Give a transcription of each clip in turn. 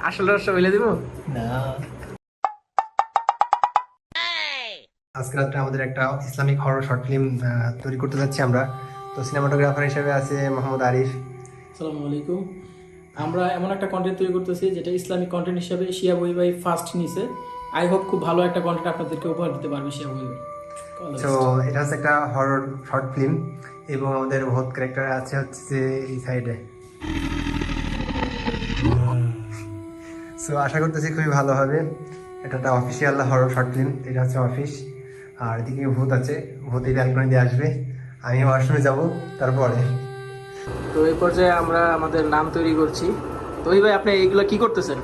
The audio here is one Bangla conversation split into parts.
আসলে রহস্য বলে দিব না। আজকে রাত্রে আমাদের একটা ইসলামিক হরর শর্ট ফিল্ম তৈরি করতে যাচ্ছি আমরা। তো সিনেমাটোগ্রাফার হিসেবে আছে মোহাম্মদ আরিফ। আসসালামু আলাইকুম। আমরা এমন একটা কন্টেন্ট তৈরি করতেছি যেটা ইসলামিক কন্টেন্ট হিসেবে শিয়া বই ভাই ফার্স্ট নিছে। আই হোপ খুব ভালো একটা কন্টেন্ট আপনাদেরকে উপহার দিতে পারবে শিয়া বই ভাই। তো এটা হচ্ছে একটা হরর শর্ট ফিল্ম এবং আমাদের বহুত ক্যারেক্টার আছে হচ্ছে যে এই সাইডে। সো আশা করতেছি খুবই ভালো হবে। এটা একটা অফিসিয়াল হরর শর্ট ফিল্ম, এটা হচ্ছে অফিস। আর এদিকে ভূত আছে, ভূত এই ব্যালকনি দিয়ে আসবে, আমি ওয়াশরুমে যাব তারপরে। তো এই পর্যায়ে আমরা আমাদের নাম তৈরি করছি। তো ওই ভাই আপনি এইগুলো কি করতেছেন?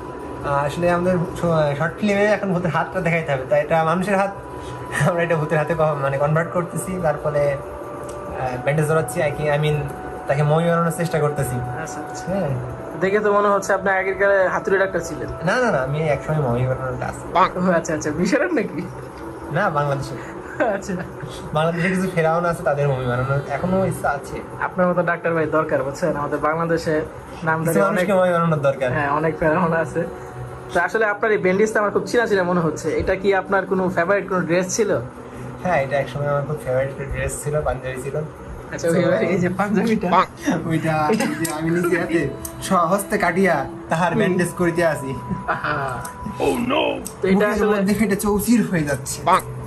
আসলে আমাদের শর্ট ফিল্মে এখন ভূতের হাতটা দেখাইতে হবে, তাই এটা মানুষের হাত, আমরা এটা ভূতের হাতে মানে কনভার্ট করতেছি। তার ফলে ব্যান্ডেজ ধরাচ্ছি, আই মিন তাকে মই বানানোর চেষ্টা করতেছি। আচ্ছা আচ্ছা, হ্যাঁ, দেখে তো মনে হচ্ছে আপনি আগেরকার হাতুড়ি ডাক্তার ছিলেন। না না না, আমি একসময় মই বানানোর কাজ। ও আচ্ছা আচ্ছা, মিশরের নাকি? না, বাংলাদেশে। আচ্ছা, বাংলাদেশে কিছু ফেরাউন আছে, তাদের মই বানানোর এখনো ইচ্ছা আছে। আপনার মতো ডাক্তার ভাই দরকার, বুঝছেন? আমাদের বাংলাদেশে নামদারি কিছু অনেক, মানুষকে মই বানানোর দরকার। হ্যাঁ অনেক ফেরাউন আছে। তো আসলে আপনার এই ব্যান্ডেজটা আমার খুব চিনা চিনা মনে হচ্ছে। এটা কি আপনার কোনো ফেভারিট কোনো ড্রেস ছিল? হ্যাঁ, এটা একসময় আমার খুব ফেভারিট ড্রেস ছিল, পাঞ্জাবি ছিল। আচ্ছা, ওই ভাই এই যে পাঞ্জাবিটা, ওইটা আমি নিজে হাতে হস্তে কাটিয়া তাহার ব্যান্ডেজ করিতে আসি। আহা, তো এটা আসলে এটা চৌচির হয়ে যাচ্ছে।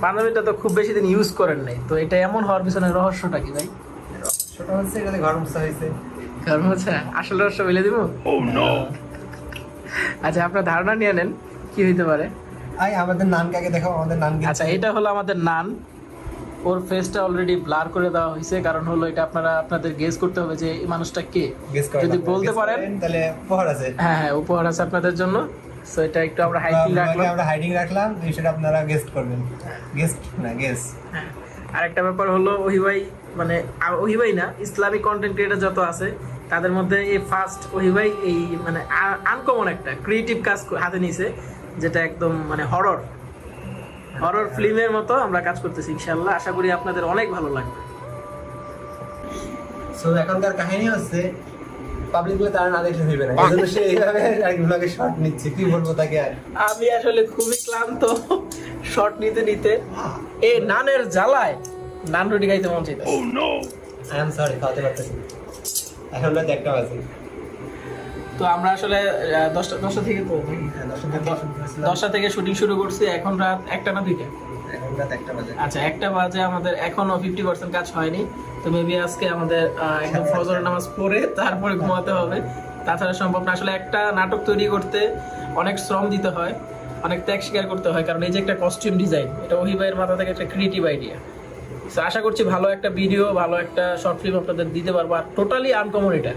পাঞ্জাবিটা তো খুব বেশি দিন ইউজ করেন নাই, তো এটা এমন হওয়ার পিছনে রহস্যটা কি ভাই? ছোট হচ্ছে, এটাতে গরম হয়েছে। কারণ হচ্ছে আসলে রহস্য বলে দিব। আচ্ছা, আপনার ধারণা নিয়ে নেন কি হইতে পারে। আমাদের নানকে আগে দেখো, আমাদের নান। আচ্ছা, এটা হলো আমাদের নান। ওর ফেসটা অলরেডি ব্লার করে দেওয়া হয়েছে, কারণ হলো এটা আপনাদের গেস করতে হবে যে এই মানুষটা কে। যদি বলতে পারেন তাহলে উপহার আছে। হ্যাঁ হ্যাঁ, উপহার আছে আপনাদের জন্য। সো এটা একটু আমরা হাইডিং রাখলাম, সেটা আপনারা গেস্ট করবেন। গেস্ট না, গেস। হ্যাঁ, আরেকটা ব্যাপার হলো ওহি ভাই, মানে ওহি ভাই না, ইসলামিক কন্টেন্ট ক্রিয়েটর যত আছে তাদের মধ্যে এই ফার্স্ট ওহি ভাই এই মানে আনকমন একটা ক্রিয়েটিভ কাজ হাতে নিছে, যেটা একদম মানে হরর ফিল্মের মতো আমরা কাজ করতেছি। ইনশাআল্লাহ আশা করি আপনাদের অনেক ভালো লাগবে। সো এখনকার কাহিনী হচ্ছে, পাবলিক গুলো তারা না দেখলে হইবে না, এজন্য সে এইভাবে আরেকগুলোকে শর্ট নিচ্ছে। কি বলবো তাকে আর। আমি আসলে খুবই ক্লান্ত শর্ট নিতে নিতে। এই নানের জ্বালায় নান রুটি খাইতে মন চাইতেছে। আই এম সরি, খাওয়াতে পারতেছি না। এখন রাত 1টা বাজে। তো আমরা আসলে 10টা থেকে তো হ্যাঁ, 10টা থেকে শুটিং শুরু করছি। এখন রাত 1টা না 2টা? এখন রাত 1টা বাজে। আচ্ছা, 1টা বাজে। আমাদের এখনো 50% কাজ হয়নি। তো মেবি আজকে আমাদের একদম ফজর নামাজ পড়ে তারপরে ঘুমাতে হবে, তাছাড়া সম্ভব না। আসলে একটা নাটক তৈরি করতে অনেক শ্রম দিতে হয়, অনেক ত্যাগ স্বীকার করতে হয়, কারণ এই যে একটা কস্টিউম ডিজাইন, এটা ওহি ভাইয়ের মাথা থেকে একটা ক্রিয়েটিভ আইডিয়া। তো আশা করছি ভালো একটা ভিডিও, ভালো একটা শর্ট ফিল্ম আপনাদের দিতে পারবো। আর টোটালি আনকমন এটা।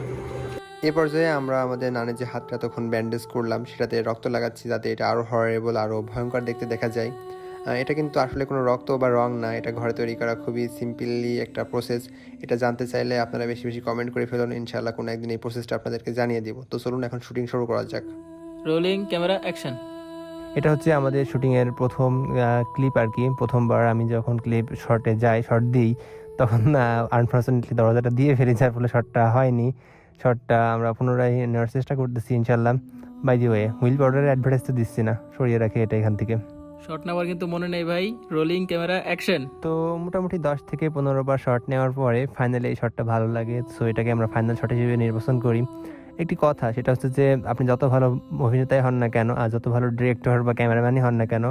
এ পর্যায়ে আমরা আমাদের নানের যে হাতটা তখন ব্যান্ডেজ করলাম, সেটাতে রক্ত লাগাচ্ছি যাতে এটা আরও হরেবল, আরও ভয়ঙ্কর দেখতে দেখা যায়। এটা কিন্তু আসলে কোনো রক্ত বা রং না, এটা ঘরে তৈরি করা খুবই সিম্পলি একটা প্রসেস। এটা জানতে চাইলে আপনারা বেশি বেশি কমেন্ট করে ফেলুন, ইনশাআল্লাহ কোনো একদিন এই প্রসেসটা আপনাদেরকে জানিয়ে দিব। তো চলুন এখন শুটিং শুরু করা যাক। Rolling camera action. এটা হচ্ছে আমাদের শুটিংয়ের প্রথম ক্লিপ আর কি। প্রথমবার আমি যখন ক্লিপ শর্ট দিই, তখন আনফর্চুনেটলি দরজাটা দিয়ে ফেলি, যার ফলে শর্টটা হয়নি। শর্টটা আমরা পুনরায় নেওয়ার চেষ্টা করতেছি ইনশাল্লাহ। বাই দি ওয়ে, হুইল পাউডারের অ্যাডভার্টাইজ তো দিচ্ছি না, সরিয়ে রাখি এটা এখান থেকে। শর্ট নেওয়ার কিন্তু মনে নেই ভাই। Rolling camera action. তো মোটামুটি 10 থেকে 15 বার শর্ট নেওয়ার পরে ফাইনালি এই শর্টটা ভালো লাগে, সো এটাকে আমরা ফাইনাল শর্ট হিসেবে নির্বাচন করি। একটি কথা, সেটা হচ্ছে যে আপনি যত ভালো অভিনেতাই হন না কেন, আর যত ভালো ডিরেক্টর বা ক্যামেরাম্যানই হন না কেন,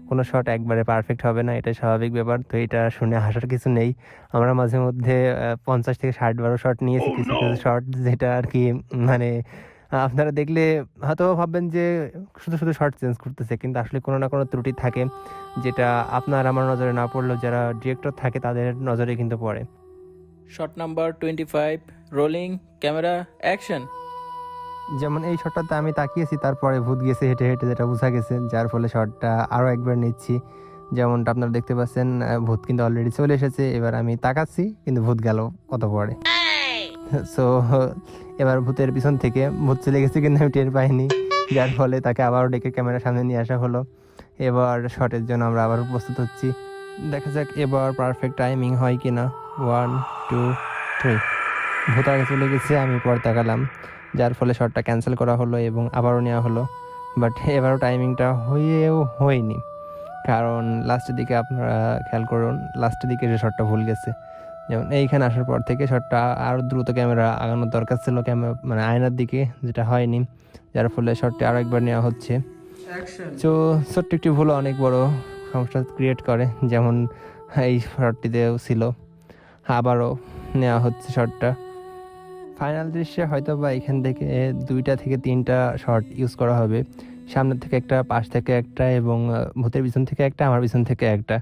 কোনো শট একবারে পারফেক্ট হবে না, এটা স্বাভাবিক ব্যাপার। তো এটা শুনে হাসার কিছু নেই। আমরা মাঝে মধ্যে 50 থেকে 60 বারও শট নিয়েছি, কিছু কিছু শট যেটা আর কি মানে আপনারা দেখলে হয়তো ভাববেন যে শুধু শুধু শর্ট চেঞ্জ করতেছে, কিন্তু আসলে কোনো না কোনো ত্রুটি থাকে, যেটা আপনার আমার নজরে না পড়লেও যারা ডিরেক্টর থাকে তাদের নজরে কিন্তু পড়ে। Shot number 25, rolling camera action. যেমন এই শটটাতে আমি তাকিয়েছি, তারপরে ভূত গেছে হেঁটে হেঁটে, যেটা বোঝা গেছে, যার ফলে শটটা আরও একবার নিচ্ছি। যেমনটা আপনারা দেখতে পাচ্ছেন, ভূত কিন্তু অলরেডি চলে এসেছে। এবার আমি তাকাচ্ছি, কিন্তু ভূত গেল কত পরে। সো এবার ভূতের পিছন থেকে ভূত চলে গেছে, কিন্তু আমি টের পাইনি, যার ফলে তাকে আবারও ডেকে ক্যামেরার সামনে নিয়ে আসা হলো। এবার শটের জন্য আমরা আবারও প্রস্তুত হচ্ছি। দেখা যাক এবার পারফেক্ট টাইমিং হয় কিনা। 1 2 3, ভূত আগে চলে গেছে, আমি পর তাকালাম, যার ফলে শটটা ক্যান্সেল করা হলো এবং আবারও নেওয়া হলো। বাট এবারও টাইমিংটা হয়েও হয়নি, কারণ লাস্টের দিকে আপনারা খেয়াল করুন, লাস্টের দিকে যে শটটা ভুল গেছে। যেমন এইখানে আসার পর থেকে শটটা আরও দ্রুত ক্যামেরা আগানোর দরকার ছিল, ক্যামেরা মানে আয়নার দিকে, যেটা হয়নি, যার ফলে শটটি আরও একবার নেওয়া হচ্ছে। তো ছোট্ট একটি ভুল অনেক বড় সমস্যা ক্রিয়েট করে, যেমন এই শটটিতেও ছিল, আবারও নেওয়া হচ্ছে শটটা। ফাইনাল দৃশ্যে হয়তো বা এখান থেকে 2টা থেকে 3টা শট ইউজ করা হবে, সামনের থেকে একটা, পাশ থেকে একটা, এবং ভূতের পিছন থেকে একটা, আমার পিছন থেকে একটা।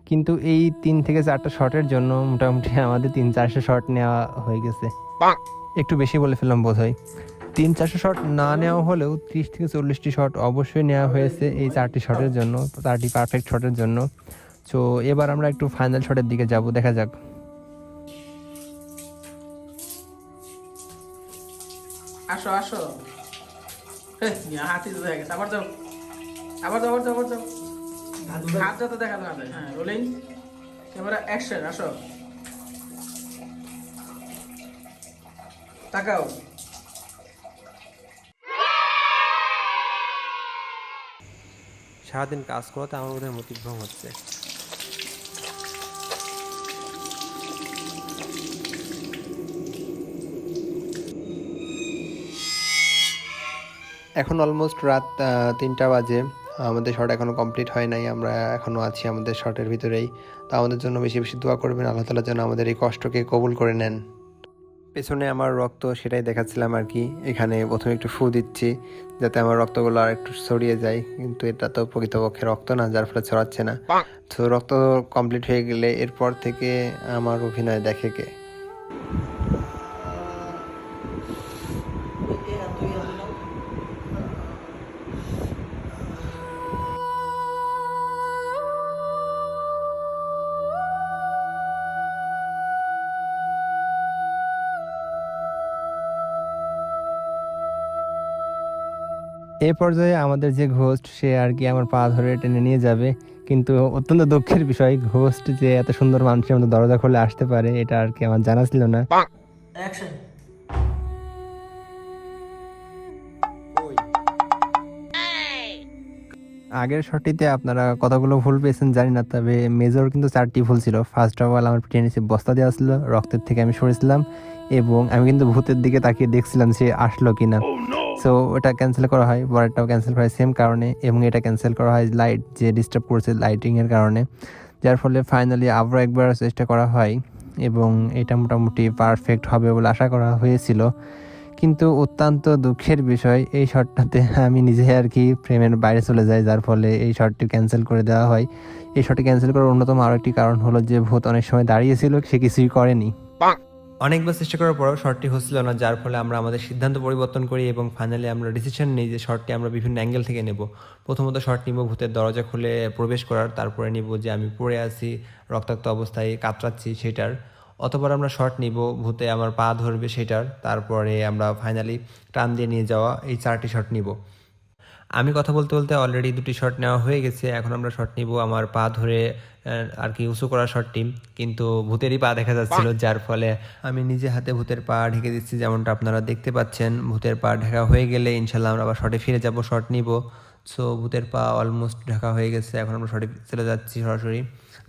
কিন্তু এই 3 থেকে 4টা শটের জন্য মোটামুটি আমাদের 300-400 শট নেওয়া হয়ে গেছে। একটু বেশি বলে ফেললাম বোধ হয়। 300-400 শট না নেওয়া হলেও 30 থেকে 40টি শট অবশ্যই নেওয়া হয়েছে এই 4টি শটের জন্য, 4টি পারফেক্ট শটের জন্য। তো এবার আমরা একটু ফাইনাল শটের দিকে যাব, দেখা যাক। আসো আসো, হাতি তো দেখা গেছে, আবার যাও, আবার যাও, আবার যাও, আবার যাও, হাত যাতে দেখা না যায়। হ্যাঁ, রোলিং ক্যামেরা অ্যাকশন, আসো, তাকাও। সারাদিন কাজ করাতে আমার বোধহয় মতিভ্রম হচ্ছে। এখন অলমোস্ট রাত 3টা বাজে, আমাদের শট এখনও কমপ্লিট হয় নাই, আমরা এখনও আছি আমাদের শটের ভিতরেই। তো আমাদের জন্য বেশি বেশি দোয়া করবেন, আল্লাহ তাআলা যেন আমাদের এই কষ্টকে কবুল করে নেন। পেছনে আমার রক্ত, সেটাই দেখাচ্ছিলাম আর কি। এখানে প্রথমে একটু ফু দিচ্ছি যাতে আমার রক্তগুলো আর একটু ছড়িয়ে যায়, কিন্তু এটা তো প্রকৃতপক্ষে রক্ত না, যার ফলে ছড়াচ্ছে না। তো রক্ত কমপ্লিট হয়ে গেলে এরপর থেকে আমার অভিনয় দেখে কে। এ পর্যায়ে আমাদের যে ঘোস্ট, সে আর কি আমার পা ধরে টেনে নিয়ে যাবে, কিন্তু অত্যন্ত দুঃখের বিষয়, ঘোস্ট যে এত সুন্দর মানুষের মতো দরজা খুলে আসতে পারে এটা আর কি আমার জানা ছিল না। অ্যাকশন। আগের শটটিতে আপনারা কতগুলো ভুল পেয়েছেন জানি না, তবে মেজর কিন্তু 4টি ভুল ছিল। ফার্স্ট অফ অল আমার পিঠে নিচে বস্তা দেওয়া ছিল, রক্তের থেকে আমি সরেছিলাম, এবং আমি কিন্তু ভূতের দিকে তাকিয়ে দেখছিলাম সে আসলো কিনা। সো ওটা ক্যান্সেল করা হয়, পরেরটাও ক্যান্সেল করা হয় সেম কারণে, এবং এটা ক্যান্সেল করা হয় লাইট যে ডিস্টার্ব করছে লাইটিংয়ের কারণে, যার ফলে ফাইনালি আবার একবার চেষ্টা করা হয়, এবং এটা মোটামুটি পারফেক্ট হবে বলে আশা করা হয়েছিল। কিন্তু অত্যন্ত দুঃখের বিষয়, এই শটটাতে আমি নিজে আর কি ফ্রেমের বাইরে চলে যাই, যার ফলে এই শটটি ক্যান্সেল করে দেওয়া হয়। এই শটটি ক্যান্সেল করার অন্যতম আরও একটি কারণ হলো যে ভূত অনেক সময় দাঁড়িয়েছিল, সে কিছুই করেনি। অনেকবার চেষ্টা করার পরও শটটি হচ্ছিল না, যার ফলে আমরা আমাদের সিদ্ধান্ত পরিবর্তন করি এবং ফাইনালি আমরা ডিসিশন নিই যে শটটি আমরা বিভিন্ন অ্যাঙ্গেল থেকে নেব। প্রথমত শট নিব ভূতের দরজা খুলে প্রবেশ করার, তারপরে নিব যে আমি পড়ে আছি রক্তাক্ত অবস্থায় কাতরাচ্ছি সেটার, অতবার আমরা শট নিব ভূতে আমার পা ধরবে সেটার, তারপরে আমরা ফাইনালি টান দিয়ে নিয়ে যাওয়া, এই 4টি শট নিব। আমি কথা বলতে বলতে অলরেডি 2টি শট নেওয়া হয়ে গেছে, এখন আমরা শট নিব আমার পা ধরে আর কি উঁচু করা শটটি, কিন্তু ভূতেরই পা দেখা যাচ্ছিল, যার ফলে আমি নিজে হাতে ভূতের পা ঢেকে দিচ্ছি, যেমনটা আপনারা দেখতে পাচ্ছেন। ভূতের পা ঢাকা হয়ে গেলে ইনশাল্লাহ আমরা আবার শটে ফিরে যাব, শট নিব। সো ভূতের পা অলমোস্ট ঢাকা হয়ে গেছে, এখন আমরা শটে চলে যাচ্ছি সরাসরি,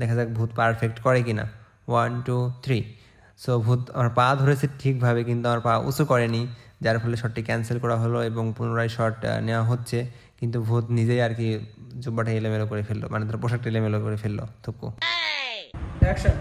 দেখা যাক ভূত পারফেক্ট করে কিনা। 1 2 3। সো ভূত আমার পা ধরেছে ঠিকভাবে, কিন্তু আমার পা উঁচু করেনি, যার ফলে শটটি ক্যান্সেল করা হলো এবং পুনরায় শট নেওয়া হচ্ছে, কিন্তু ভূত নিজেই আর কি জুব্বাটা এলোমেলো করে ফেললো, মানে তার পোশাকটা এলোমেলো করে ফেললো। থুকু। অ্যাকশন।